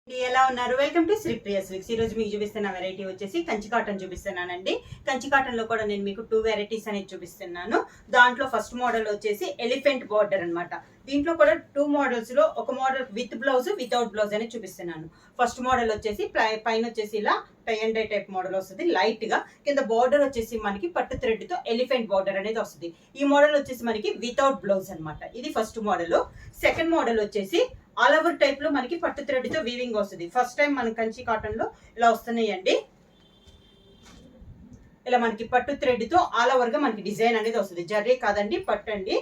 ఎలా ఉన్నారు? Welcome to Sripriya silks. ఈ రోజు మీకు చూపిస్తున్న వెరైటీ వచ్చేసి కంచి కాటన్ చూపిస్తున్నానండి. కంచి కాటన్ లో కూడా నేను మీకు 2 వెరైటీస్ అనేది చూపిస్తున్నాను. దాంట్లో ఫస్ట్ మోడల్ వచ్చేసి ఎలిఫెంట్ బార్డర్ అన్నమాట. దీంట్లో కూడా 2 మోడల్స్ లో ఒక model with blouse without blouse అనేది చూపిస్తున్నాను. ఫస్ట్ మోడల్ వచ్చేసి పైన వచ్చేసి ఇలా tie and dye type model వస్తుంది, లైట్ గా. కింద బార్డర్ వచ్చేసి మనకి పట్టు థ్రెడ్ తో ఎలిఫెంట్ బార్డర్ అనేది వస్తుంది. ఈ మోడల్ వచ్చేసి మనకి వితౌట్ బ్లౌజ్ అన్నమాట. ఇది ఫస్ట్ మోడల్. సెకండ్ మోడల్ వచ్చేసి ఆల్ ఓవర్ టైప్ లో మనకి పట్టు థ్రెడ్ తో వీవింగ్ వస్తుంది. ఫస్ట్ టైం మన కంచి కాటన్ లో ఇలా వస్తున్నాయండి. ఇలా మనకి పట్టు థ్రెడ్ తో ఆల్ ఓవర్ గా మనకి డిజైన్ అనేది వస్తుంది. జర్రీ కాదండి, పట్టు అండి.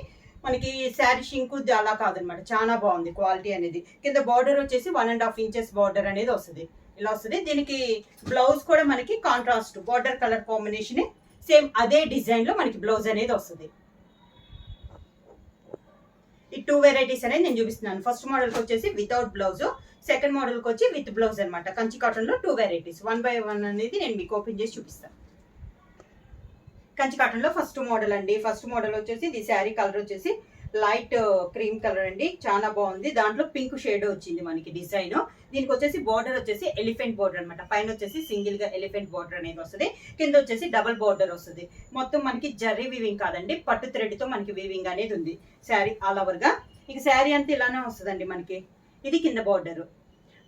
మనకి శారీ షింకు అలా కాదనమాట. చాలా బాగుంది క్వాలిటీ అనేది. కింద బార్డర్ వచ్చేసి 1.5 ఇంచెస్ బార్డర్ అనేది వస్తుంది. ఇలా వస్తుంది. దీనికి బ్లౌజ్ కూడా మనకి contrast border colour combination same అదే డిజైన్ లో మనకి బ్లౌజ్ అనేది వస్తుంది. ఈ 2 వెరైటీస్ అనేది నేను చూపిస్తున్నాను. ఫస్ట్ మోడల్ కి వచ్చేసి వితౌట్ బ్లౌజ్, సెకండ్ మోడల్ కి వచ్చి విత్ బ్లౌజ్ అనమాట. కంచి కాటన్ లో 2 వెరైటీస్ 1 by 1 అనేది నేను మీకు ఓపెన్ చేసి చూపిస్తాను. కంచి కాటన్ లో ఫస్ట్ మోడల్ అండి. ఫస్ట్ మోడల్ వచ్చేసి ఇది శారీ కలర్ వచ్చేసి లైట్ క్రీమ్ కలర్ అండి. చాలా బాగుంది. దాంట్లో పింక్ షేడ్ వచ్చింది మనకి డిజైన్. దీనికి వచ్చేసి బార్డర్ వచ్చేసి ఎలిఫెంట్ బార్డర్ అనమాట. పైన వచ్చేసి సింగిల్ గా ఎలిఫెంట్ బార్డర్ అనేది వస్తుంది. కింద వచ్చేసి డబుల్ బార్డర్ వస్తుంది. మొత్తం మనకి జర్రీ వీవింగ్ కాదండి, పట్టు థ్రెడ్ తో మనకి వీవింగ్ అనేది ఉంది శారీ ఆల్ ఓవర్ గా. ఇక శారీ అంతా ఇలానే వస్తుందండి మనకి. ఇది కింద బార్డర్.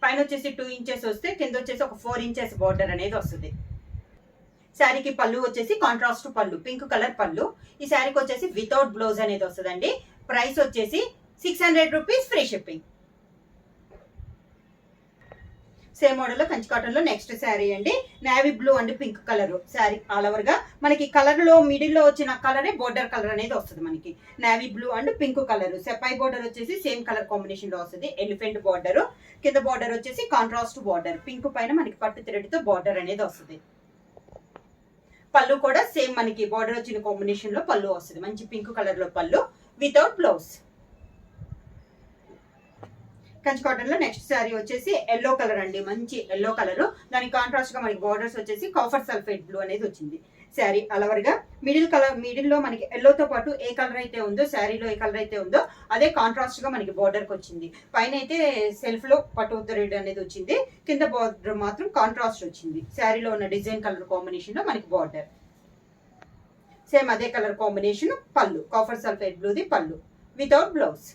పైన వచ్చేసి 2 ఇంచెస్ వస్తే కింద వచ్చేసి ఒక 4 ఇంచెస్ బార్డర్ అనేది వస్తుంది. శారీకి పళ్ళు వచ్చేసి కాంట్రాస్ట్ పళ్ళు, పింక్ కలర్ పళ్ళు. ఈ శారీకి వచ్చేసి వితౌట్ బ్లౌజ్ అనేది వస్తుందండి. ప్రైస్ వచ్చేసి 600 rupees, free shipping. Same model లో కంచి కాటన్ లో నెక్స్ట్ శారీ అండి. Navy blue and pink colour sari all over గా మనకి కలర్ లో మిడిల్ లో వచ్చిన కలరే బోర్డర్ కలర్ అనేది వస్తుంది మనకి. Navy blue and pink colour. పై బోర్డర్ వచ్చేసి సేమ్ కలర్ కాంబినేషన్ లో వస్తుంది. Elephant border. కింద బార్డర్ వచ్చేసి కాంట్రాస్ట్ బార్డర్, పింక్ పైన మనకి పట్టు థ్రెడ్ తో బార్డర్ అనేది వస్తుంది. పళ్ళు కూడా సేమ్ మనకి బార్డర్ వచ్చిన కాంబినేషన్ లో పళ్ళు వస్తుంది. మంచి పింక్ కలర్ లో పళ్ళు వితౌట్ బ్లౌజ్. కంచి కాటన్ లో నెక్స్ట్ శారీ వచ్చేసి ఎల్లో కలర్ అండి. మంచి ఎల్లో కలర్. దానికి కాంట్రాస్ట్ గా మనకి బార్డర్స్ వచ్చేసి కాఫర్ సల్ఫేట్ బ్లూ అనేది వచ్చింది. శారీ అలవర్ గా మిడిల్ లో మనకి ఎల్లో తో పాటు ఏ కలర్ అయితే ఉందో శారీలో ఏ కలర్ అయితే ఉందో అదే కాంట్రాస్ట్ గా మనకి బార్డర్ కి వచ్చింది. పైన అయితే సెల్ఫ్ లో పట్టు థ్రెడ్ అనేది వచ్చింది. కింద బార్డర్ మాత్రం కాంట్రాస్ట్ వచ్చింది. శారీలో ఉన్న డిజైన్ కలర్ కాంబినేషన్ లో మనకి బార్డర్ సేమ్ అదే కలర్ కాంబినేషన్. పళ్ళు కాఫర్ సల్ఫేట్ బ్లూది పళ్ళు without blouse.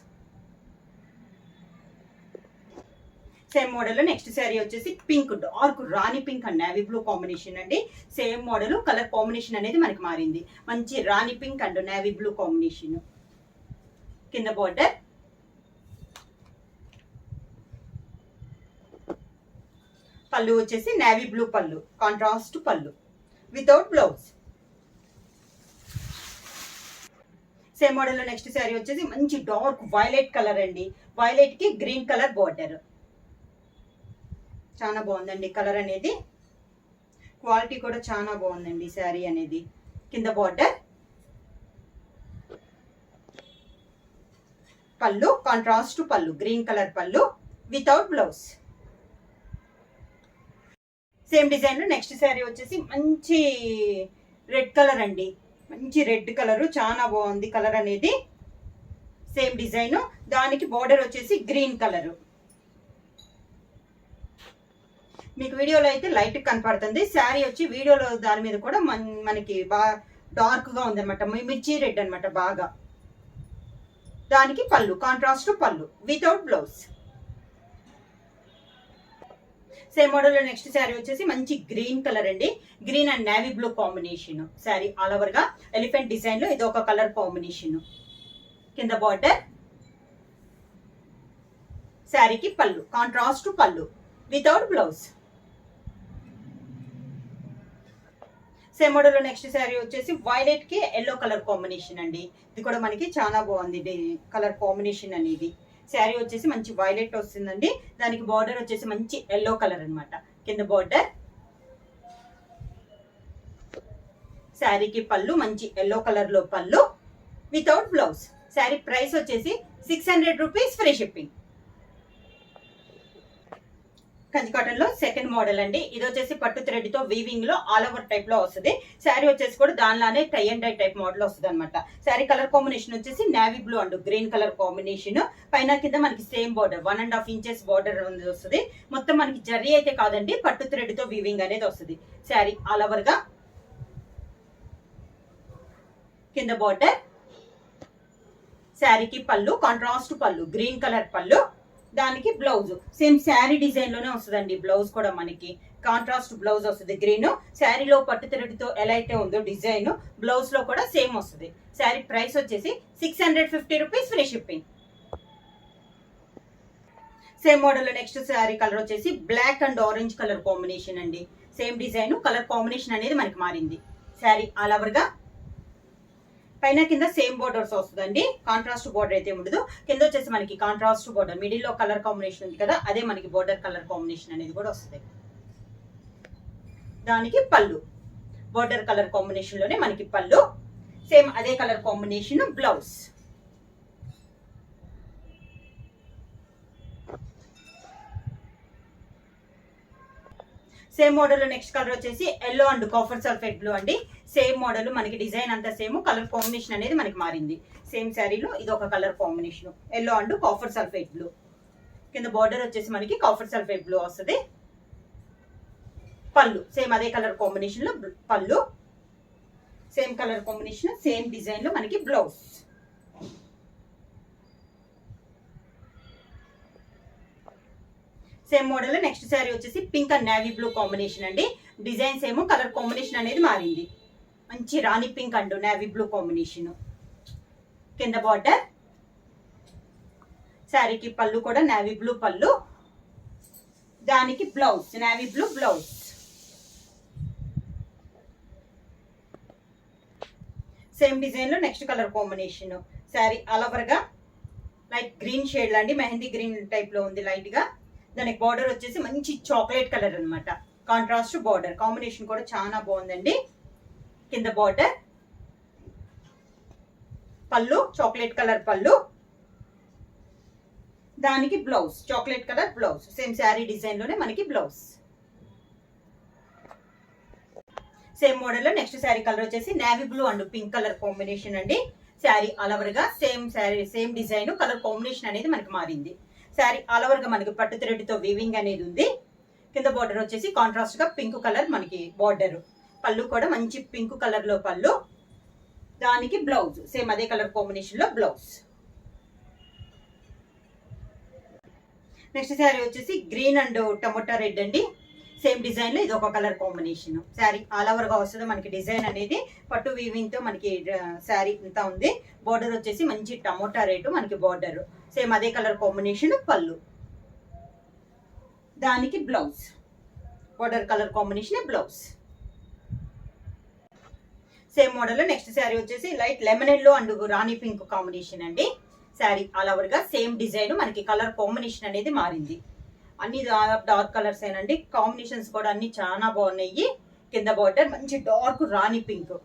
Same model next sari వచ్చేసి పింక్, డార్క్ రాణి pink and navy blue combination అండి. సేమ్ మోడల్ కలర్ కాంబినేషన్ అనేది మనకి మారింది. మంచి రాణి pink and navy blue combination. కింద బార్డర్ పళ్ళు వచ్చేసి నేవీ బ్లూ పళ్ళు, కాంట్రాస్ట్ పళ్ళు వితౌట్ బ్లౌజ్. సేమ్ మోడల్ లో నెక్స్ట్ శారీ వచ్చేసి మంచి డార్క్ వైలెట్ కలర్ అండి. వైలెట్ కి గ్రీన్ కలర్ బార్డర్. చాలా బాగుందండి కలర్ అనేది. క్వాలిటీ కూడా చాలా బాగుందండి శారీ అనేది. కింద బార్డర్ పళ్ళు కాంట్రాస్ట్ పళ్ళు, గ్రీన్ కలర్ పళ్ళు వితౌట్ బ్లౌజ్. సేమ్ డిజైన్ లో నెక్స్ట్ శారీ వచ్చేసి మంచి రెడ్ కలర్ అండి. మంచి రెడ్ కలర్, చాలా బాగుంది కలర్ అనేది. Same design. దానికి బార్డర్ వచ్చేసి గ్రీన్ కలర్. మీకు వీడియోలో అయితే లైట్ కనపడుతుంది. శారీ వచ్చి వీడియోలో దాని మీద కూడా మనకి బాగా డార్క్ గా ఉందన్నమాట. మిర్చి రెడ్ అనమాట బాగా. దానికి పళ్ళు కాంట్రాస్ట్ పళ్ళు వితౌట్ బ్లౌజ్. సేమ్ మోడల్ లో నెక్స్ట్ శారీ వచ్చేసి మంచి గ్రీన్ కలర్ అండి. Green and navy blue combination sari all over గా. ఎలిఫెంట్ డిజైన్ లో ఇది ఒక కలర్ కాంబినేషన్. కింద బార్డర్. శారీకి పళ్ళు కాంట్రాస్ట్ పళ్ళు వితౌట్ బ్లౌజ్. సేమ్ మోడల్ లో నెక్స్ట్ శారీ వచ్చేసి వైలెట్ కి ఎల్లో కలర్ కాంబినేషన్ అండి. ఇది కూడా మనకి చాలా బాగుంది కలర్ కాంబినేషన్ అనేది. శారీ వచ్చేసి మంచి వైలెట్ వస్తుందండి. దానికి బార్డర్ వచ్చేసి మంచి ఎల్లో కలర్ అనమాట. కింద బార్డర్. శారీకి పళ్ళు మంచి ఎల్లో కలర్ లో పళ్ళు వితౌట్ బ్లౌజ్. శారీ ప్రైస్ వచ్చేసి 600 rupees, free shipping. Kanchi cotton లో సెకండ్ మోడల్ అండి. ఇది వచ్చేసి పట్టు థ్రెడ్ తో వీవింగ్ లో ఆల్ ఓవర్ టైప్ లో వస్తుంది. శారీ వచ్చేసి కూడా దానిలానే tie and dye type model వస్తుంది అనమాట. శారీ కలర్ కాంబినేషన్ వచ్చేసి navy blue and green colour combination. పైన కింద మనకి సేమ్ బార్డర్ 1.5 ఇంచెస్ బార్డర్ వస్తుంది. మొత్తం మనకి జరీ అయితే కాదండి, పట్టు థ్రెడ్ తో వీవింగ్ అనేది వస్తుంది. శారీ ఆల్ ఓవర్ గా కింద బార్డర్, శారీకి పళ్ళు కాంట్రాస్ట్ పళ్ళు, గ్రీన్ కలర్ పళ్ళు, దానికి బ్లౌజ్ సేమ్ శారీ డిజైన్ లోనే వస్తుందండి. బ్లౌజ్ కూడా మనకి కాంట్రాస్ట్ బ్లౌజ్ వస్తుంది. గ్రీన్ శారీలో పట్టు థ్రెడ్తో ఎలా అయితే ఉందో డిజైన్, బ్లౌజ్ లో కూడా సేమ్ వస్తుంది. శారీ ప్రైస్ వచ్చేసి 650 rupees, free shipping. Same model లో నెక్స్ట్ శారీ కలర్ వచ్చేసి black and orange colour combination అండి. సేమ్ డిజైన్, కలర్ కాంబినేషన్ అనేది మనకి మారింది. శారీ ఆల్ ఓవర్ గా పైన కింద సేమ్ బోర్డర్స్ వస్తుందండి. కాంట్రాస్ట్ బోర్డర్ అయితే ఉండదు. కింద వచ్చేసి మనకి కాంట్రాస్ట్ బోర్డర్, మిడిల్ లో కలర్ కాంబినేషన్ ఉంది కదా, అదే మనకి బోర్డర్ కలర్ కాంబినేషన్ అనేది కూడా వస్తుంది. దానికి పళ్ళు బోర్డర్ కలర్ కాంబినేషన్ లోనే మనకి పళ్ళు, సేమ్ అదే colour combination blouse. Same model next colour వచ్చేసి yellow and copper sulphate blue అండి. సేమ్ మోడల్ మనకి డిజైన్ అంతా సేమ్, కలర్ కాంబినేషన్ అనేది మనకి మారింది. సేమ్ శారీలో ఇది ఒక colour combination yellow and copper sulphate blue. కింద బార్డర్ వచ్చేసి మనకి కాఫర్ సల్ఫేట్ బ్లూ వస్తుంది. పళ్ళు సేమ్ అదే కలర్ కాంబినేషన్ లో పళ్ళు, same colour combination same design లో మనకి blouse. Same model next sari వచ్చేసి pink and navy blue combination అండి. డిజైన్స్ ఏమో కలర్ కాంబినేషన్ అనేది మారింది. మంచి రాణి pink and navy blue combination. కింద బార్డర్, శారీకి పళ్ళు కూడా నేవీ బ్లూ పళ్ళు, దానికి blouse navy blue blouse. Same design లో next colour combination. Sari all over గా లైట్ గ్రీన్ షేడ్ అండి, మెహందీ గ్రీన్ టైప్ లో ఉంది లైట్ గా. దానికి బార్డర్ వచ్చేసి మంచి చాక్లెట్ కలర్ అనమాట. కాంట్రాస్ట్ బార్డర్ కాంబినేషన్ కూడా చాలా బాగుందండి. కింద బార్డర్, పళ్ళు చాక్లెట్ కలర్ పళ్ళు, దానికి blouse chocolate colour blouse. Same sari design లోనే మనకి బ్లౌజ్. సేమ్ మోడల్ లో నెక్స్ట్ శారీ కలర్ వచ్చేసి navy blue and pink colour combination అండి. శారీ ఆల్ ఓవర్ గా same sari same design, colour combination అనేది మనకి మారింది. శారీ ఆల్ ఓవర్ గా మనకి పట్టు థ్రెడ్ తో వీవింగ్ అనేది ఉంది. కింద బార్డర్ వచ్చేసి కాంట్రాస్ట్ గా పింక్ కలర్ మనకి బార్డర్, పళ్ళు కూడా మంచి పింక్ కలర్ లో పళ్ళు, దానికి బ్లౌజ్ సేమ్ అదే కలర్ కాంబినేషన్ లో బ్లౌజ్. నెక్స్ట్ శారీ వచ్చేసి గ్రీన్ అండ్ టమోటా రెడ్ అండి. సేమ్ డిజైన్ లో ఇది ఒక colour combination. Sari all over గా వస్తుంది మనకి డిజైన్ అనేది, పట్టు వీవింగ్ తో మనకి శారీ అంతా ఉంది. బార్డర్ వచ్చేసి మంచి టమోటా రెడ్ మనకి బార్డర్, సేమ్ అదే కలర్ కాంబినేషన్ పళ్ళు, దానికి blouse border colour combination blouse. Same model లో నెక్స్ట్ శారీ వచ్చేసి light lemon yellow and Rani pink combination అండి. శారీ ఆల్ ఓవర్ గా సేమ్ డిజైన్, మనకి కలర్ కాంబినేషన్ అనేది మారింది. అన్ని డార్క్ కలర్స్ ఏనండి, కాంబినేషన్స్ కూడా అన్ని చాలా బాగున్నాయి. కింద బార్డర్ మంచి డార్క్ రాణి పింక్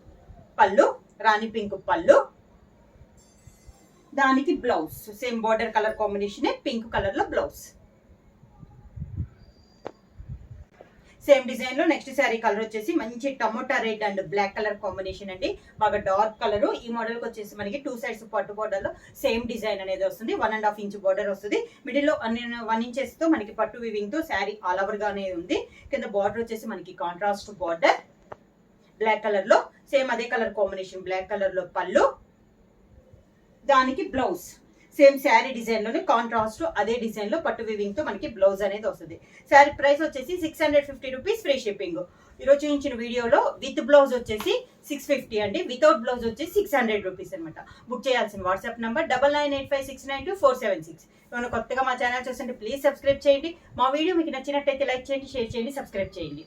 పళ్ళు, రాణి పింక్ పళ్ళు, దానికి blouse same border colour combination pink colour లో బ్లౌజ్. సేమ్ డిజైన్ లో నెక్స్ట్ శారీ కలర్ వచ్చేసి మంచి tomato red and black colour combination అండి. బాగా డార్క్ కలర్. ఈ మోడల్ కి వచ్చేసి మనకి 2 సైడ్స్ పట్టు బోర్డర్ లో సేమ్ డిజైన్ అనేది వస్తుంది. 1.5 ఇంచ్ బోర్డర్ వస్తుంది. మిడిల్ లో 1 ఇంచెస్ తో మనకి పట్టు వీవింగ్ తో శారీ ఆల్ ఓవర్ గానే ఉంది. కింద బార్డర్ వచ్చేసి మనకి కాంట్రాస్ట్ బార్డర్ బ్లాక్ కలర్ లో, సేమ్ అదే కలర్ కాంబినేషన్ బ్లాక్ కలర్ లో పళ్ళు, దానికి బ్లౌజ్ సేమ్ శారీ డిజైన్ లోనే కాంట్రాస్ట్ అదే డిజైన్ లో పట్టు వీవింగ్ తో మనకి బ్లౌజ్ అనేది వస్తుంది. శారీ ప్రైస్ వచ్చేసి 650 రూపీస్, ఫ్రీ షిప్పింగ్. ఈరోజు చూపించిన వీడియోలో విత్ బ్లౌజ్ వచ్చేసి 650 అండి, వితౌట్ బ్లౌజ్ వచ్చేసి 600 రూపీస్ అనమాట. బుక్ చేయాల్సిన వాట్సాప్ నంబర్ 9985692476. ఏమైనా కొత్తగా మా ఛానల్ చూస్తుంటే ప్లీజ్ సబ్స్క్రైబ్ చేయండి. మా వీడియో మీకు నచ్చినట్టయితే లైక్ చేయండి, షేర్ చేయండి, సబ్స్క్రైబ్ చేయండి.